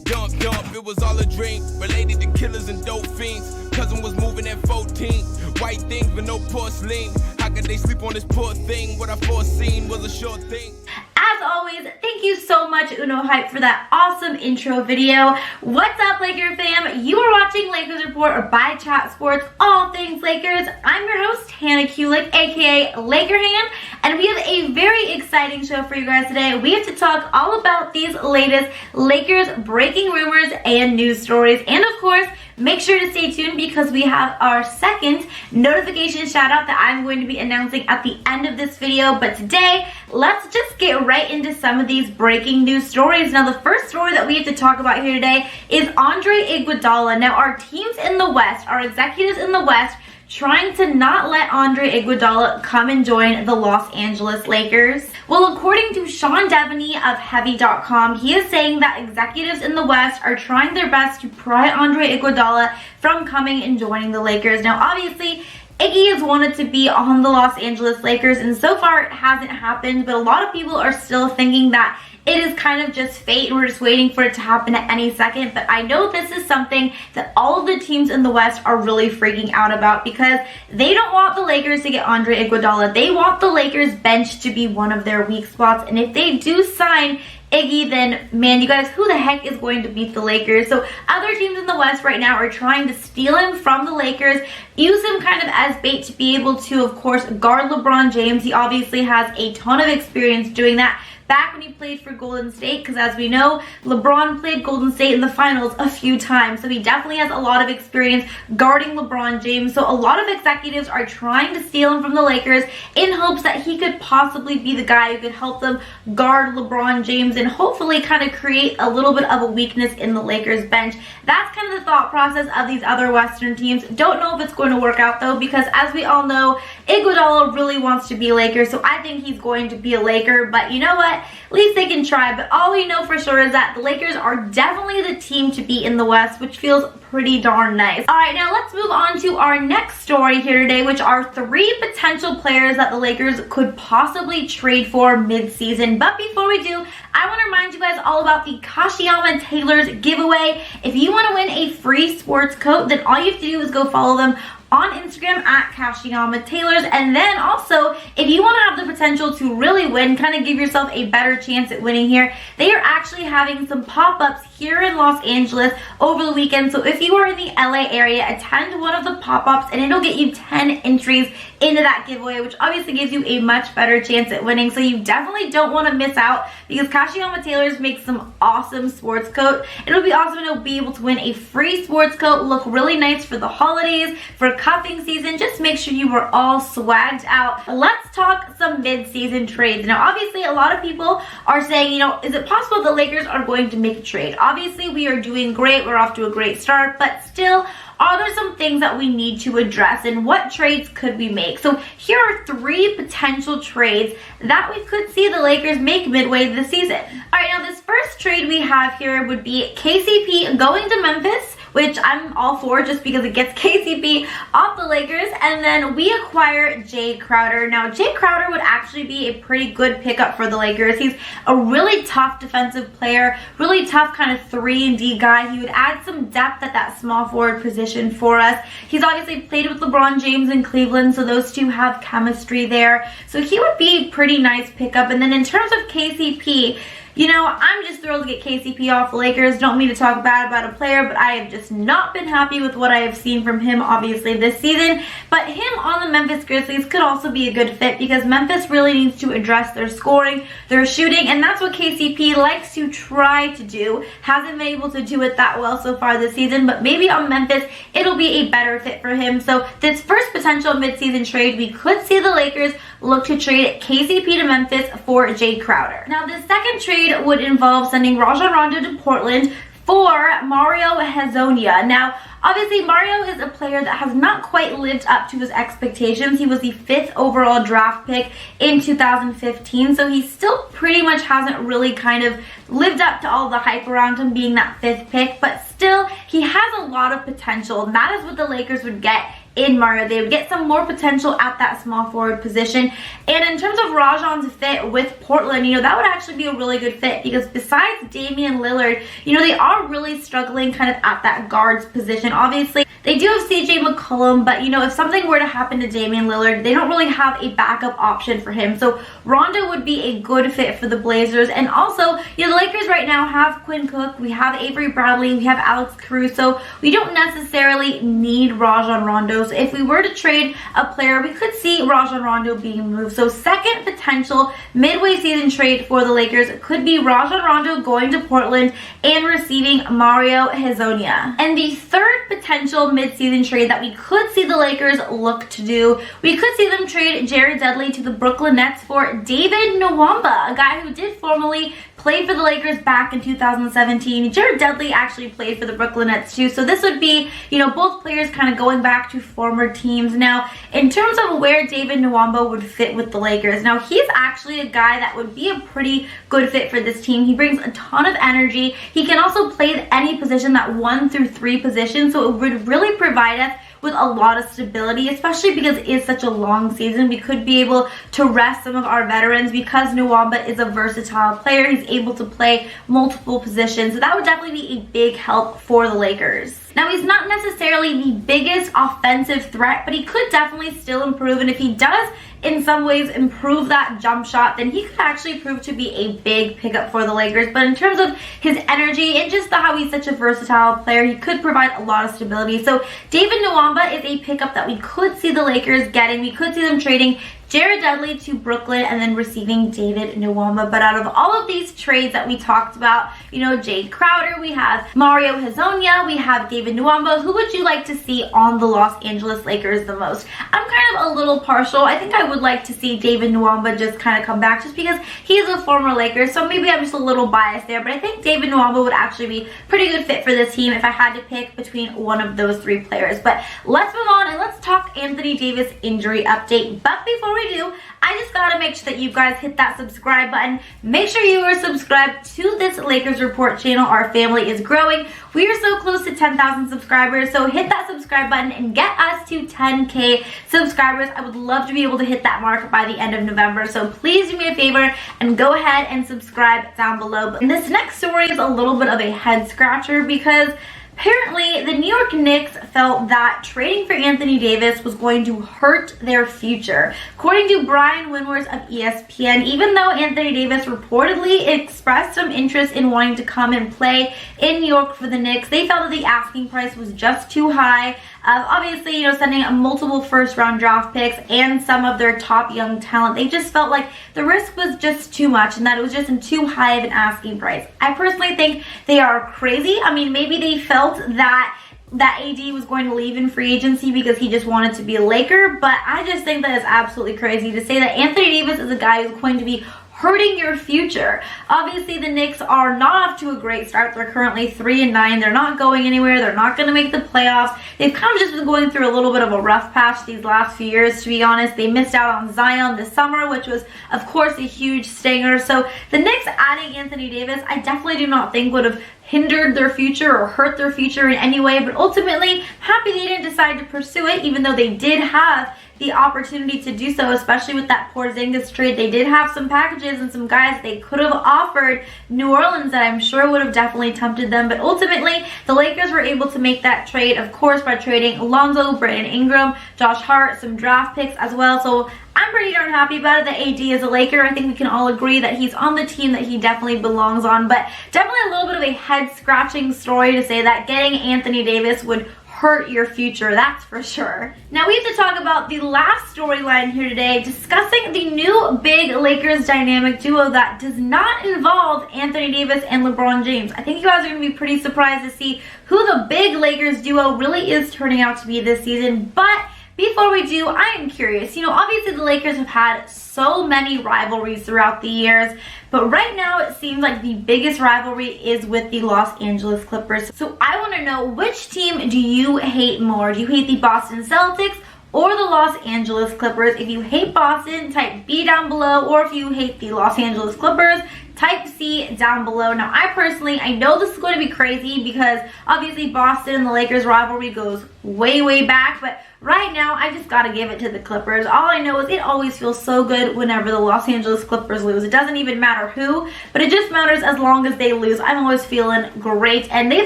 Dump, dump, it was all a dream. Related to killers and dope fiends. Cousin was moving at 14. White things but no porcelain. How could they sleep on this poor thing? What I foreseen was a short thing. As always, thank you so much, Uno Hype, for that awesome intro video. What's up, Laker fam? You are watching Lakers Report by Chat Sports, all things Lakers. I'm your host, Hannah Kulik, aka Laker Han, and we have a very exciting show for you guys today. We have to talk all about these latest Lakers breaking rumors and news stories, and of course, make sure to stay tuned because we have our second notification shout out that I'm going to be announcing at the end of this video. But today, let's just get right into some of these breaking news stories. Now, the first story that we have to talk about here today is Andre Iguodala. Now, our teams in the West, our executives in the West, trying to not let Andre Iguodala come and join the Los Angeles Lakers. Well, according to Sean Devaney of Heavy.com, he is saying that executives in the West are trying their best to pry Andre Iguodala from coming and joining the Lakers. Now, obviously, Iggy has wanted to be on the Los Angeles Lakers, and so far it hasn't happened, but a lot of people are still thinking that it is kind of just fate and we're just waiting for it to happen at any second. But I know this is something that all of the teams in the West are really freaking out about because they don't want the Lakers to get Andre Iguodala. They want the Lakers bench to be one of their weak spots, and if they do sign Iggy, then man, you guys, who the heck is going to beat the Lakers? So other teams in the West right now are trying to steal him from the Lakers, use him kind of as bait to be able to, of course, guard LeBron James. He obviously has a ton of experience doing that back when he played for Golden State, because as we know, LeBron played Golden State in the finals a few times, so he definitely has a lot of experience guarding LeBron James. So a lot of executives are trying to steal him from the Lakers in hopes that he could possibly be the guy who could help them guard LeBron James and hopefully kind of create a little bit of a weakness in the Lakers bench. That's kind of the thought process of these other Western teams. Don't know if it's going to work out though, because as we all know, Iguodala really wants to be a Laker, so I think he's going to be a Laker. But you know what? At least they can try. But all we know for sure is that the Lakers are definitely the team to beat in the West, which feels pretty darn nice. All right, now let's move on to our next story here today, which are 3 potential players that the Lakers could possibly trade for mid-season. But before we do, I want to remind you guys all about the Kashiyama Taylors giveaway. If you want to win a free sports coat, then all you have to do is go follow them on Instagram at Kashiyama Taylors. And then also, if you want to have the potential to really win, kind of give yourself a better chance at winning here, they are actually having some pop-ups here in Los Angeles over the weekend. So if you are in the LA area, attend one of the pop-ups and it'll get you 10 entries into that giveaway, which obviously gives you a much better chance at winning. So you definitely don't want to miss out because Kashiyama Taylors makes some awesome sports coat. It'll be awesome to be able to win a free sports coat, look really nice for the holidays, for cuffing season. Just make sure you were all swagged out. Let's talk some mid-season trades. Now, obviously, a lot of people are saying, you know, is it possible the Lakers are going to make a trade? Obviously, we are doing great. We're off to a great start, but still, are there some things that we need to address and what trades could we make? So here are 3 potential trades that we could see the Lakers make midway this season. All right, now this first trade we have here would be KCP going to Memphis, which I'm all for just because it gets KCP off the Lakers. And then we acquire Jae Crowder. Now, Jae Crowder would actually be a pretty good pickup for the Lakers. He's a really tough defensive player, really tough kind of 3-and-D guy. He would add some depth at that small forward position for us. He's obviously played with LeBron James in Cleveland, so those two have chemistry there. So he would be a pretty nice pickup. And then in terms of KCP, you know, I'm just thrilled to get KCP off the Lakers. Don't mean to talk bad about a player, but I have just not been happy with what I have seen from him, obviously, this season. But him on the Memphis Grizzlies could also be a good fit because Memphis really needs to address their scoring, their shooting, and that's what KCP likes to try to do. Hasn't been able to do it that well so far this season, but maybe on Memphis, it'll be a better fit for him. So this first potential midseason trade, we could see the Lakers look to trade KCP to Memphis for Jae Crowder. Now, the second trade would involve sending Rajon Rondo to Portland for Mario Hezonja. Now, obviously, Mario is a player that has not quite lived up to his expectations. He was the 5th overall draft pick in 2015, so he still pretty much hasn't really kind of lived up to all the hype around him being that 5th pick, but still, he has a lot of potential, and that is what the Lakers would get in Mario. They would get some more potential at that small forward position. And in terms of Rajon's fit with Portland, that would actually be a really good fit, because besides Damian Lillard, they are really struggling kind of at that guards position. Obviously, they do have CJ McCollum, but if something were to happen to Damian Lillard, they don't really have a backup option for him. So Rondo would be a good fit for the Blazers. And also, the Lakers right now have Quinn Cook, we have Avery Bradley, we have Alex Caruso. We don't necessarily need Rajon Rondo. So if we were to trade a player, we could see Rajon Rondo being moved. So second potential midway season trade for the Lakers could be Rajon Rondo going to Portland and receiving Mario Hezonja. And the third potential mid-season trade that we could see the Lakers look to do, we could see them trade Jared Dudley to the Brooklyn Nets for David Nwaba, a guy who did formerly play for the Lakers back in 2017. Jared Dudley actually played for the Brooklyn Nets too. So this would be, both players kind of going back to former teams. Now, in terms of where David Nwaba would fit with the Lakers, now he's actually a guy that would be a pretty good fit for this team. He brings a ton of energy. He can also play any position, that 1 through 3 position. So it would really provide us with a lot of stability, especially because it is such a long season. We could be able to rest some of our veterans because Nwaba is a versatile player. He's able to play multiple positions. So that would definitely be a big help for the Lakers. Now, he's not necessarily the biggest offensive threat, but he could definitely still improve. And if he does, in some ways, improve that jump shot, then he could actually prove to be a big pickup for the Lakers. But in terms of his energy and just how he's such a versatile player, he could provide a lot of stability. So David Nwaba is a pickup that we could see the Lakers getting. We could see them trading Jared Dudley to Brooklyn and then receiving David Nwaba. But out of all of these trades that we talked about, Jae Crowder, we have Mario Hezonja, we have David Nwaba. Who would you like to see on the Los Angeles Lakers the most? I'm kind of a little partial. I think I would like to see David Nwaba just kind of come back, just because he's a former Laker. So maybe I'm just a little biased there. But I think David Nwaba would actually be a pretty good fit for this team if I had to pick between one of those 3 players. But let's move on and let's talk Anthony Davis injury update. But before we do, I just gotta make sure that you guys hit that subscribe button. Make sure you are subscribed to this Lakers Report channel. Our family is growing. We are so close to 10,000 subscribers, so hit that subscribe button and get us to 10K subscribers. I would love to be able to hit that mark by the end of November, so please do me a favor and go ahead and subscribe down below. But this next story is a little bit of a head scratcher, because apparently, the New York Knicks felt that trading for Anthony Davis was going to hurt their future. According to Brian Windhorst of ESPN, even though Anthony Davis reportedly expressed some interest in wanting to come and play in New York for the Knicks, they felt that the asking price was just too high. Obviously, sending multiple first-round draft picks and some of their top young talent, they just felt like the risk was just too much and that it was just too high of an asking price. I personally think they are crazy. I mean, maybe they felt that AD was going to leave in free agency because he just wanted to be a Laker, but I just think that is absolutely crazy to say that Anthony Davis is a guy who's going to be hurting your future. Obviously, the Knicks are not off to a great start. They're currently 3-9. They're not going anywhere. They're not going to make the playoffs. They've kind of just been going through a little bit of a rough patch these last few years, to be honest. They missed out on Zion this summer, which was, of course, a huge stinger. So the Knicks adding Anthony Davis, I definitely do not think would have hindered their future or hurt their future in any way. But ultimately, happy they didn't decide to pursue it, even though they did have the opportunity to do so, especially with that Porzingis trade. They did have some packages and some guys they could have offered New Orleans that I'm sure would have definitely tempted them. But ultimately, the Lakers were able to make that trade, of course, by trading Alonzo, Brandon Ingram, Josh Hart, some draft picks as well. So I'm pretty darn happy about it that AD is a Laker. I think we can all agree that he's on the team that he definitely belongs on. But definitely a little bit of a head-scratching story to say that getting Anthony Davis would hurt your future, that's for sure. Now we have to talk about the last storyline here today, discussing the new big Lakers dynamic duo that does not involve Anthony Davis and LeBron James. I think you guys are going to be pretty surprised to see who the big Lakers duo really is turning out to be this season. But before we do, I am curious. Obviously the Lakers have had so many rivalries throughout the years, but right now it seems like the biggest rivalry is with the Los Angeles Clippers. So I want to know, which team do you hate more? Do you hate the Boston Celtics or the Los Angeles Clippers? If you hate Boston, type B down below, or if you hate the Los Angeles Clippers, type C down below. Now, I know this is going to be crazy because obviously Boston and the Lakers rivalry goes way back, but right now I just gotta give it to the Clippers. All I know is it always feels so good whenever the Los Angeles Clippers lose. It doesn't even matter who, but it just matters as long as they lose. I'm always feeling great, and they've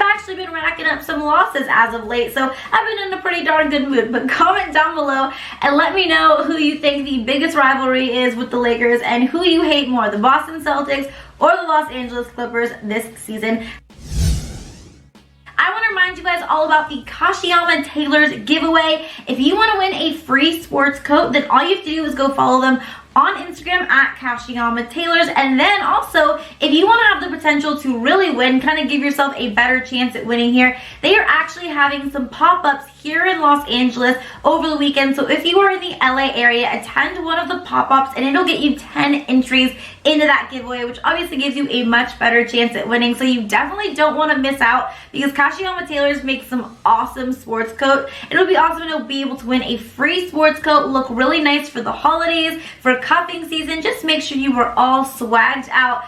actually been racking up some losses as of late, so I've been in a pretty darn good mood. But comment down below and let me know who you think the biggest rivalry is with the Lakers and who you hate more, the Boston Celtics or the Los Angeles Clippers this season. I want to remind you guys all about the Kashiyama Taylors giveaway. If you want to win a free sports coat, then all you have to do is go follow them on Instagram at Kashiyama Taylors. And then also, if you want to have the potential to really win, kind of give yourself a better chance at winning here, they are actually having some pop-ups here in Los Angeles over the weekend. So if you are in the LA area, attend one of the pop-ups and it'll get you 10 entries into that giveaway, which obviously gives you a much better chance at winning. So you definitely don't want to miss out because Kashiyama Taylors makes some awesome sports coat. It'll be awesome and you'll be able to win a free sports coat, look really nice for the holidays, for cuffing season. Just make sure you are all swagged out.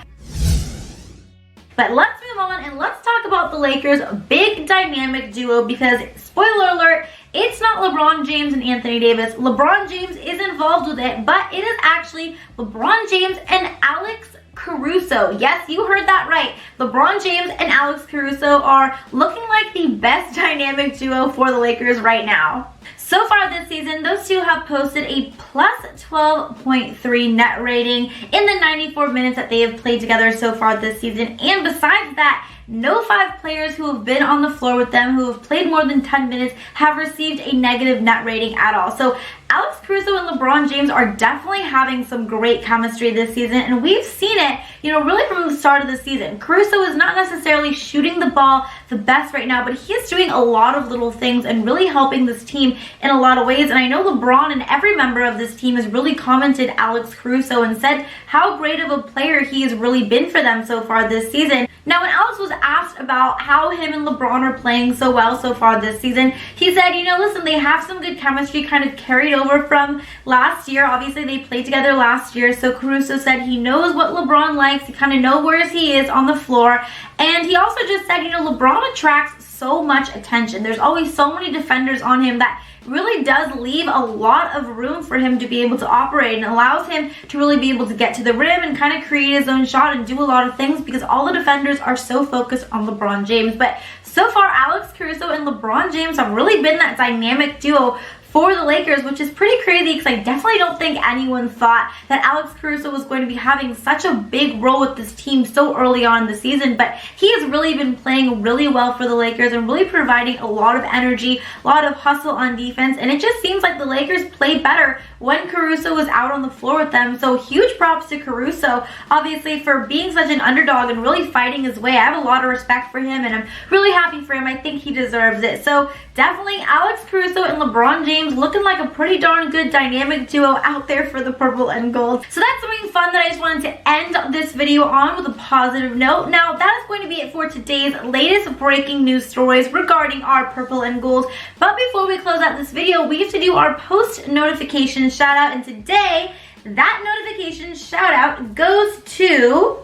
But let's move on and let's talk about the Lakers' big dynamic duo because, spoiler alert, it's not LeBron James and Anthony Davis. LeBron James is involved with it, but it is actually LeBron James and Alex CARUSO. Yes, you heard that right. LeBron James and Alex CARUSO are looking like the best dynamic duo for the Lakers right now. So far this season, those two have posted a plus 12.3 net rating in the 94 minutes that they have played together so far this season. And besides that, no 5 players who have been on the floor with them who have played more than 10 minutes have received a negative net rating at all. So Alex CARUSO and LeBron James are definitely having some great chemistry this season, and we've seen it, really from the start of the season. CARUSO is not necessarily shooting the ball the best right now, but he is doing a lot of little things and really helping this team in a lot of ways. And I know LeBron and every member of this team has really commented Alex CARUSO and said how great of a player he has really been for them so far this season. Now, when Alex was asked about how him and LeBron are playing so well so far this season, he said, listen, they have some good chemistry kind of carried over from last year. Obviously, they played together last year, so CARUSO said he knows what LeBron likes. He kind of knows where he is on the floor. And he also just said, LeBron attracts so much attention. There's always so many defenders on him that really does leave a lot of room for him to be able to operate and allows him to really be able to get to the rim and kind of create his own shot and do a lot of things because all the defenders are so focused on LeBron James. But so far, Alex CARUSO and LeBron James have really been that dynamic duo for the Lakers, which is pretty crazy because I definitely don't think anyone thought that Alex CARUSO was going to be having such a big role with this team so early on in the season, but he has really been playing really well for the Lakers and really providing a lot of energy, a lot of hustle on defense, and it just seems like the Lakers play better when CARUSO was out on the floor with them. So huge props to CARUSO, obviously, for being such an underdog and really fighting his way. I have a lot of respect for him, and I'm really happy for him. I think he deserves it. So definitely Alex CARUSO and LeBron James looking like a pretty darn good dynamic duo out there for the purple and gold. So that's something fun that I just wanted to end this video on with a positive note. Now, that is going to be it for today's latest breaking news stories regarding our purple and gold. But before we close out this video, we have to do our post notification shout out, and today that notification shout out goes to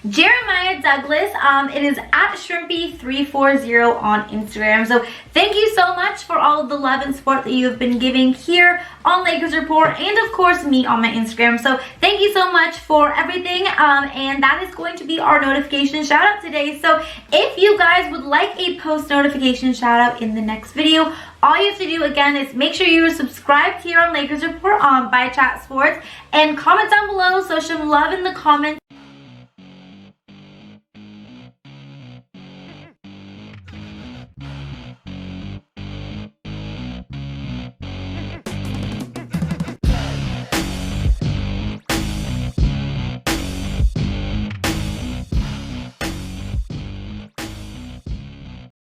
Jeremiah Douglas. It is at Shrimpy340 on Instagram. So thank you so much for all of the love and support that you have been giving here on Lakers Report, and of course me on my Instagram. So thank you so much for everything, and that is going to be our notification shout out today. So if you guys would like a post notification shout out in the next video, all you have to do again is make sure you are subscribed here on Lakers Report by Chat Sports, and comment down below, so show some love in the comments